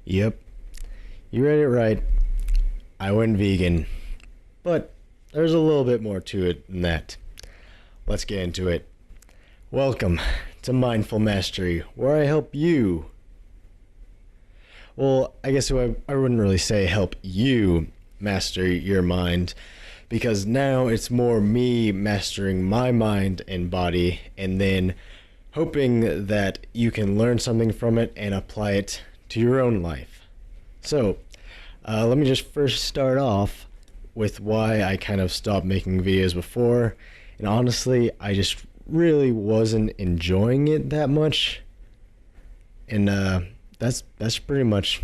Yep, you read it right. I went vegan. But there's a little bit more to it than that. Let's get into it. Welcome to Mindful Mastery, where I help you. Well, I guess I wouldn't really say help you master your mind, because now it's more me mastering my mind and body, and then hoping that you can learn something from it and apply it to your own life. So, let me just first start off with why I kind of stopped making videos before. And honestly, I just really wasn't enjoying it that much. And that's pretty much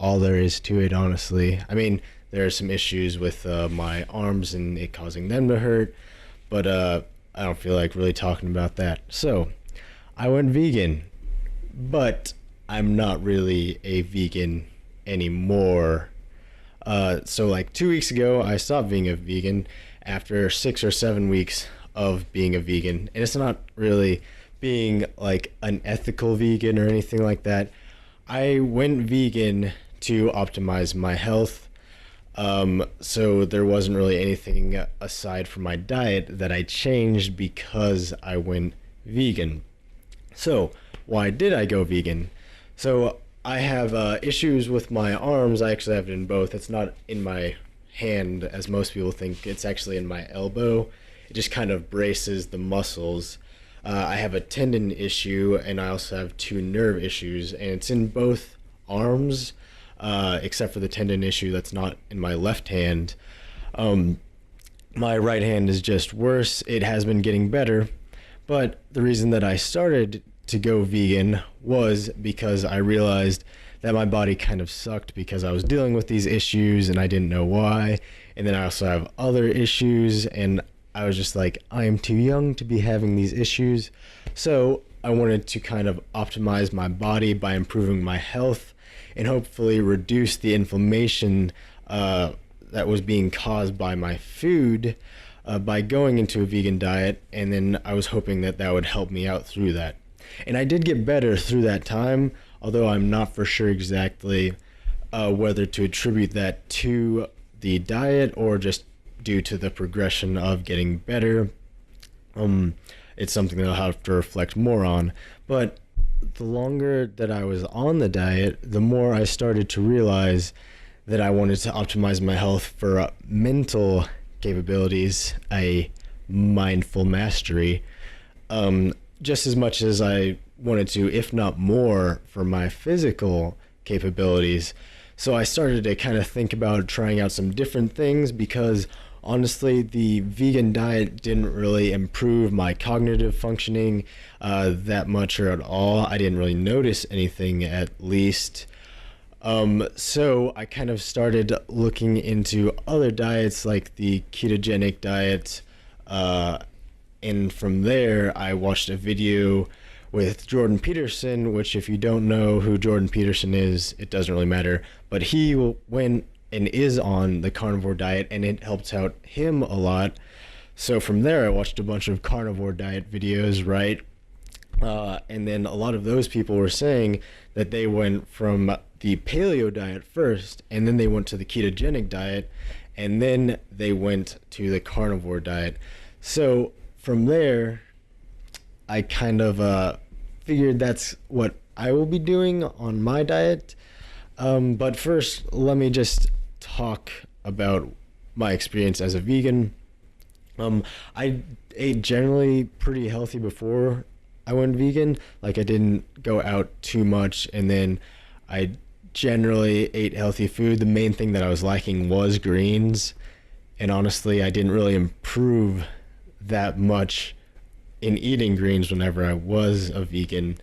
all there is to it, honestly. I mean, there are some issues with my arms and it causing them to hurt, but I don't feel like really talking about that. So, I went vegan, but I'm not really a vegan anymore. So like 2 weeks ago, I stopped being a vegan after 6 or 7 weeks of being a vegan. And it's not really being like an ethical vegan or anything like that. I went vegan to optimize my health. So there wasn't really anything aside from my diet that I changed because I went vegan. So why did I go vegan? So I have issues with my arms. I actually have it in both. It's not in my hand, as most people think. It's actually in my elbow. It just kind of braces the muscles. I have a tendon issue, and I also have 2 nerve issues, and it's in both arms, except for the tendon issue that's not in my left hand. My right hand is just worse. It has been getting better, but the reason that I started to go vegan was because I realized that my body kind of sucked because I was dealing with these issues and I didn't know why. And then I also have other issues, and I was just like, I am too young to be having these issues. So I wanted to kind of optimize my body by improving my health and hopefully reduce the inflammation that was being caused by my food by going into a vegan diet. And then I was hoping that that would help me out through that. And I did get better through that time, although I'm not for sure exactly whether to attribute that to the diet or just due to the progression of getting better. It's something that I'll have to reflect more on. But the longer that I was on the diet, the more I started to realize that I wanted to optimize my health for mental capabilities, a mindful mastery. Just as much as I wanted to, if not more, for my physical capabilities. So I started to kind of think about trying out some different things because honestly, the vegan diet didn't really improve my cognitive functioning that much or at all. I didn't really notice anything, at least. So I kind of started looking into other diets like the ketogenic diet, and from there, I watched a video with Jordan Peterson, which if you don't know who Jordan Peterson is, it doesn't really matter. But he went and is on the carnivore diet, and it helped out him a lot. So from there, I watched a bunch of carnivore diet videos, right? And then a lot of those people were saying that they went from the paleo diet first, and then they went to the ketogenic diet, and then they went to the carnivore diet. So from there, I kind of figured that's what I will be doing on my diet. But first, let me just talk about my experience as a vegan. I ate generally pretty healthy before I went vegan. Like, I didn't go out too much, and then I generally ate healthy food. The main thing that I was liking was greens, and honestly, I didn't really improve that much in eating greens whenever I was a vegan.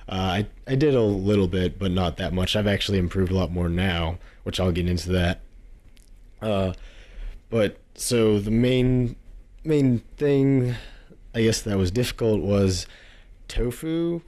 I did a little bit, but not that much. I've actually improved a lot more now, which I'll get into that. But so the main thing, I guess, that was difficult was tofu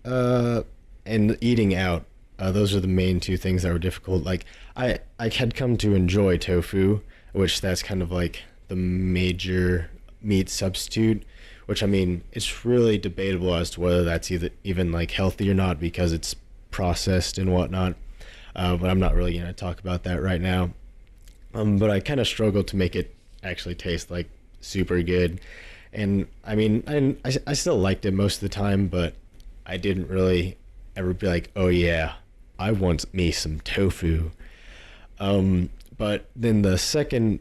and eating out. Those are the main 2 things that were difficult. Like, I had come to enjoy tofu, which that's kind of like the major meat substitute, which, I mean, it's really debatable as to whether that's even like healthy or not because it's processed and whatnot. but I'm not really going to talk about that right now. But I kind of struggled to make it actually taste like super good. And I mean, I still liked it most of the time, but I didn't really ever be like, oh yeah, I want me some tofu. But then the second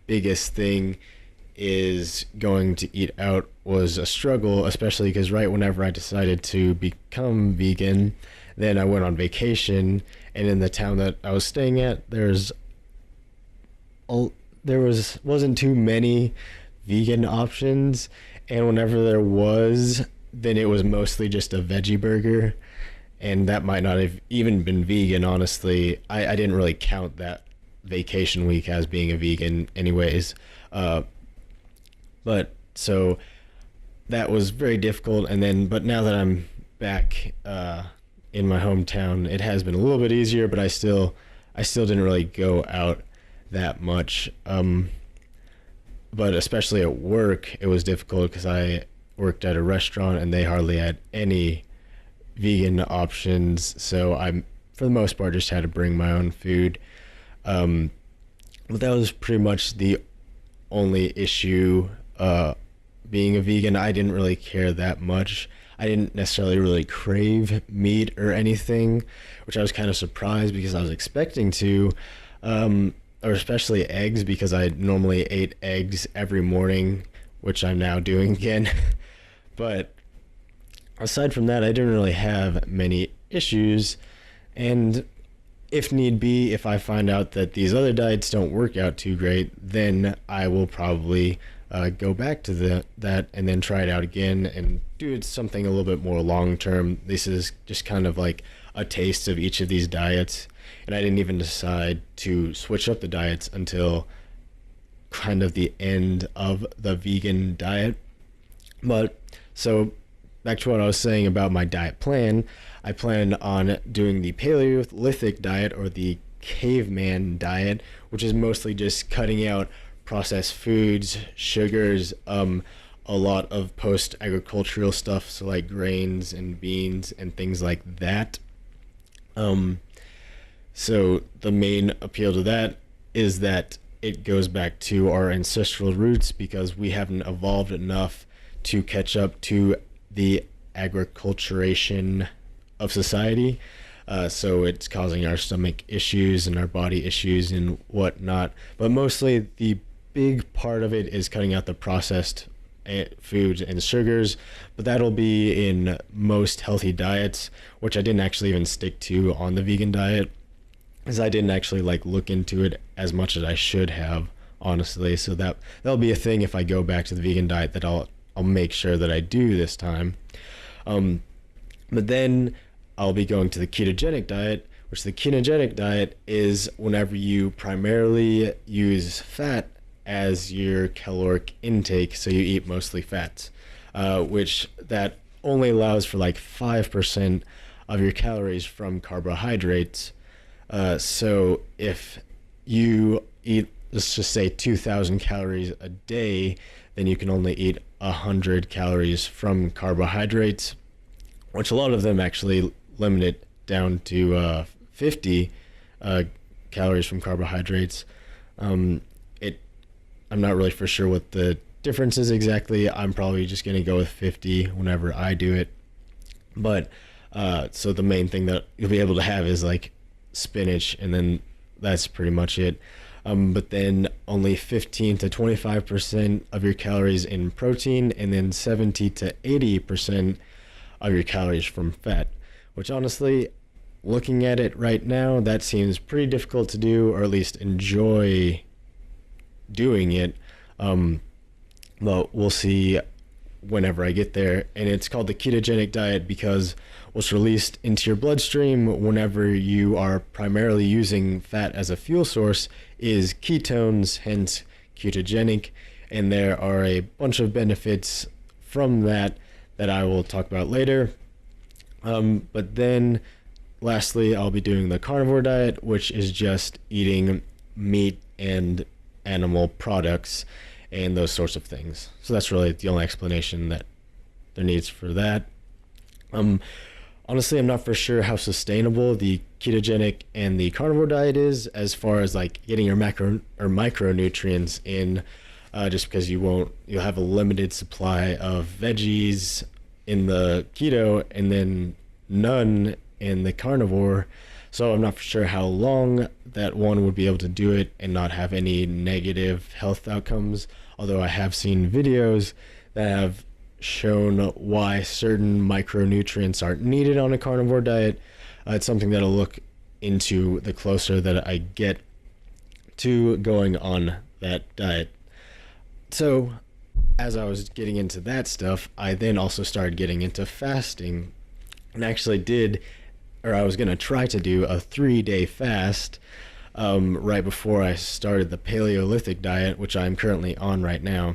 biggest thing is going to eat out was a struggle, especially because right whenever I decided to become vegan, then I went on vacation, and in the town that I was staying at, wasn't too many vegan options, and whenever there was, then it was mostly just a veggie burger, and that might not have even been vegan, honestly. I didn't really count that vacation week as being a vegan anyways. But so that was very difficult, and then but now that I'm back in my hometown, it has been a little bit easier, but I still didn't really go out that much. But especially at work, it was difficult because I worked at a restaurant and they hardly had any vegan options, so I for the most part just had to bring my own food. But that was pretty much the only issue. Being a vegan, I didn't really care that much. I didn't necessarily really crave meat or anything, which I was kind of surprised because I was expecting to, or especially eggs, because I normally ate eggs every morning, which I'm now doing again. But aside from that, I didn't really have many issues. And if need be, if I find out that these other diets don't work out too great, then I will probably go back to that and then try it out again and do something a little bit more long term. This is just kind of like a taste of each of these diets, and I didn't even decide to switch up the diets until kind of the end of the vegan diet. But so back to what I was saying about my diet plan, I plan on doing the Paleolithic diet, or the caveman diet, which is mostly just cutting out processed foods, sugars, a lot of post-agricultural stuff, so like grains and beans and things like that. So the main appeal to that is that it goes back to our ancestral roots, because we haven't evolved enough to catch up to the agriculturation of society. So it's causing our stomach issues and our body issues and whatnot. But mostly the big part of it is cutting out the processed foods and sugars, but that'll be in most healthy diets, which I didn't actually even stick to on the vegan diet, as I didn't actually look into it as much as I should have, honestly. So that'll be a thing if I go back to the vegan diet, that I'll make sure that I do this time. But then I'll be going to the ketogenic diet, which the ketogenic diet is whenever you primarily use fat as your caloric intake, so you eat mostly fats, which that only allows for 5% of your calories from carbohydrates. So if you eat, let's just say 2,000 calories a day, then you can only eat 100 calories from carbohydrates, which a lot of them actually limit it down to 50 calories from carbohydrates. I'm not really for sure what the difference is exactly. I'm probably just going to go with 50 whenever I do it. But so the main thing that you'll be able to have is spinach, and then that's pretty much it. But then only 15 to 25% of your calories in protein, and then 70 to 80% of your calories from fat, which honestly, looking at it right now, that seems pretty difficult to do, or at least enjoy doing it. But we'll see whenever I get there. And it's called the ketogenic diet because what's released into your bloodstream whenever you are primarily using fat as a fuel source is ketones, hence ketogenic. And there are a bunch of benefits from that I will talk about later. But then lastly, I'll be doing the carnivore diet, which is just eating meat and animal products and those sorts of things. So that's really the only explanation that there needs for that. honestly, I'm not for sure how sustainable the ketogenic and the carnivore diet is as far as like getting your macro or micronutrients in, just because you'll have a limited supply of veggies in the keto and then none in the carnivore. So I'm not for sure how long that one would be able to do it and not have any negative health outcomes. Although I have seen videos that have shown why certain micronutrients aren't needed on a carnivore diet. It's something that I'll look into the closer that I get to going on that diet. So as I was getting into that stuff, I then also started getting into fasting, and actually I was going to try to do a 3-day fast right before I started the Paleolithic diet, which I'm currently on right now.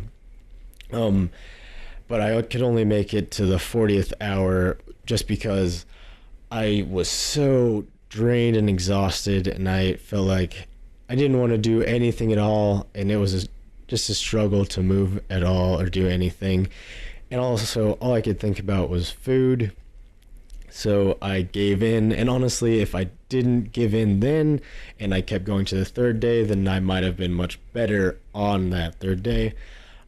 But I could only make it to the 40th hour just because I was so drained and exhausted, and I felt like I didn't want to do anything at all, and it was just a struggle to move at all or do anything. And also, all I could think about was food. So I gave in, and honestly, if I didn't give in then and I kept going to the 3rd day, then I might have been much better on that 3rd day.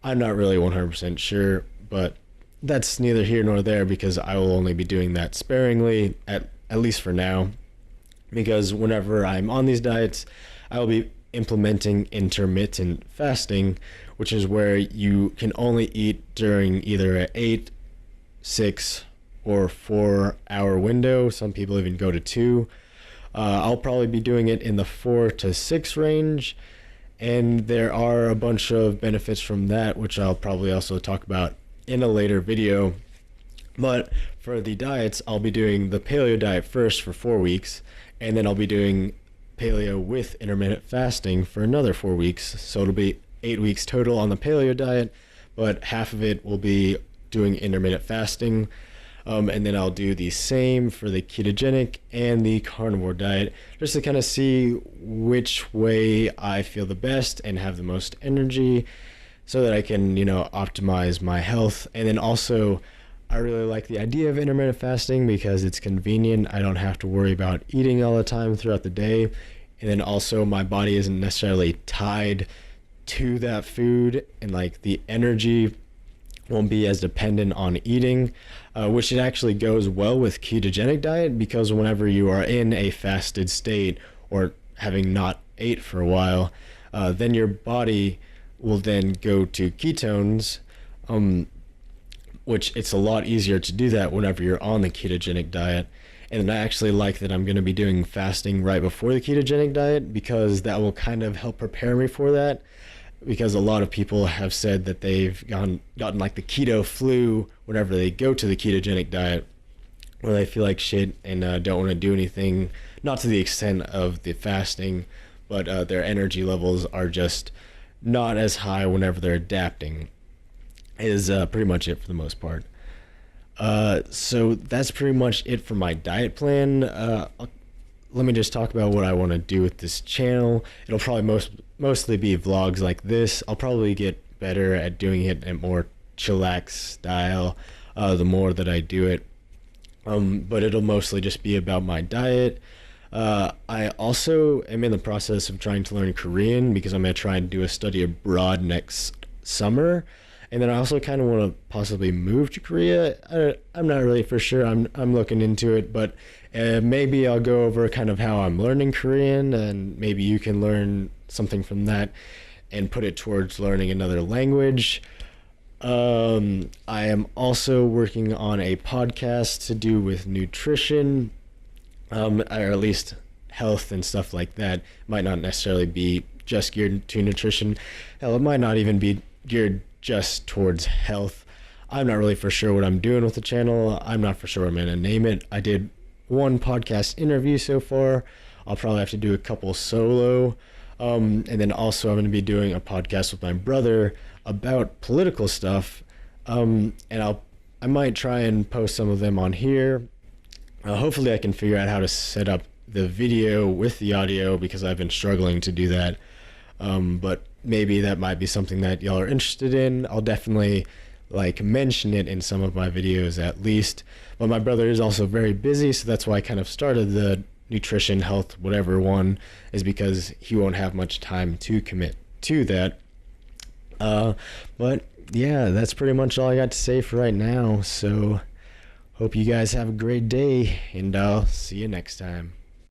I'm not really 100% sure, but that's neither here nor there, because I will only be doing that sparingly, at least for now, because whenever I'm on these diets, I will be implementing intermittent fasting, which is where you can only eat during either an 8, 6, or 4-hour window. Some people even go to 2. I'll probably be doing it in the 4 to 6 range, and there are a bunch of benefits from that, which I'll probably also talk about in a later video. But for the diets, I'll be doing the paleo diet first for 4 weeks, and then I'll be doing paleo with intermittent fasting for another 4 weeks. So it'll be 8 weeks total on the paleo diet, but half of it will be doing intermittent fasting. And then I'll do the same for the ketogenic and the carnivore diet, just to kind of see which way I feel the best and have the most energy, so that I can, optimize my health. And then also, I really like the idea of intermittent fasting because it's convenient. I don't have to worry about eating all the time throughout the day. And then also, my body isn't necessarily tied to that food, and like the energy won't be as dependent on eating, which it actually goes well with ketogenic diet, because whenever you are in a fasted state or having not ate for a while, then your body will then go to ketones, which it's a lot easier to do that whenever you're on the ketogenic diet. And I actually like that I'm going to be doing fasting right before the ketogenic diet, because that will kind of help prepare me for that. Because a lot of people have said that they've gotten like the keto flu whenever they go to the ketogenic diet, where they feel like shit and don't want to do anything, not to the extent of the fasting, but their energy levels are just not as high whenever they're adapting, is pretty much it for the most part. So that's pretty much it for my diet plan. Let me just talk about what I want to do with this channel. It'll probably mostly be vlogs like this. I'll probably get better at doing it in more chillax style the more that I do it. But it'll mostly just be about my diet. I also am in the process of trying to learn Korean, because I'm going to try and do a study abroad next summer. And then I also kind of want to possibly move to Korea. I'm not really for sure. I'm looking into it, but maybe I'll go over kind of how I'm learning Korean, and maybe you can learn something from that and put it towards learning another language. I am also working on a podcast to do with nutrition, or at least health and stuff like that. Might not necessarily be just geared to nutrition. Hell, it might not even be geared just towards health. I'm not really for sure what I'm doing with the channel. I'm not for sure what I'm going to name it. I did one podcast interview so far. I'll probably have to do a couple solo. And then also I'm going to be doing a podcast with my brother about political stuff. And I might try and post some of them on here. Hopefully I can figure out how to set up the video with the audio, because I've been struggling to do that. But maybe that might be something that y'all are interested in. I'll definitely like mention it in some of my videos at least. But my brother is also very busy, so that's why I kind of started the nutrition, health, whatever one, is because he won't have much time to commit to that. But yeah, that's pretty much all I got to say for right now. So hope you guys have a great day, and I'll see you next time.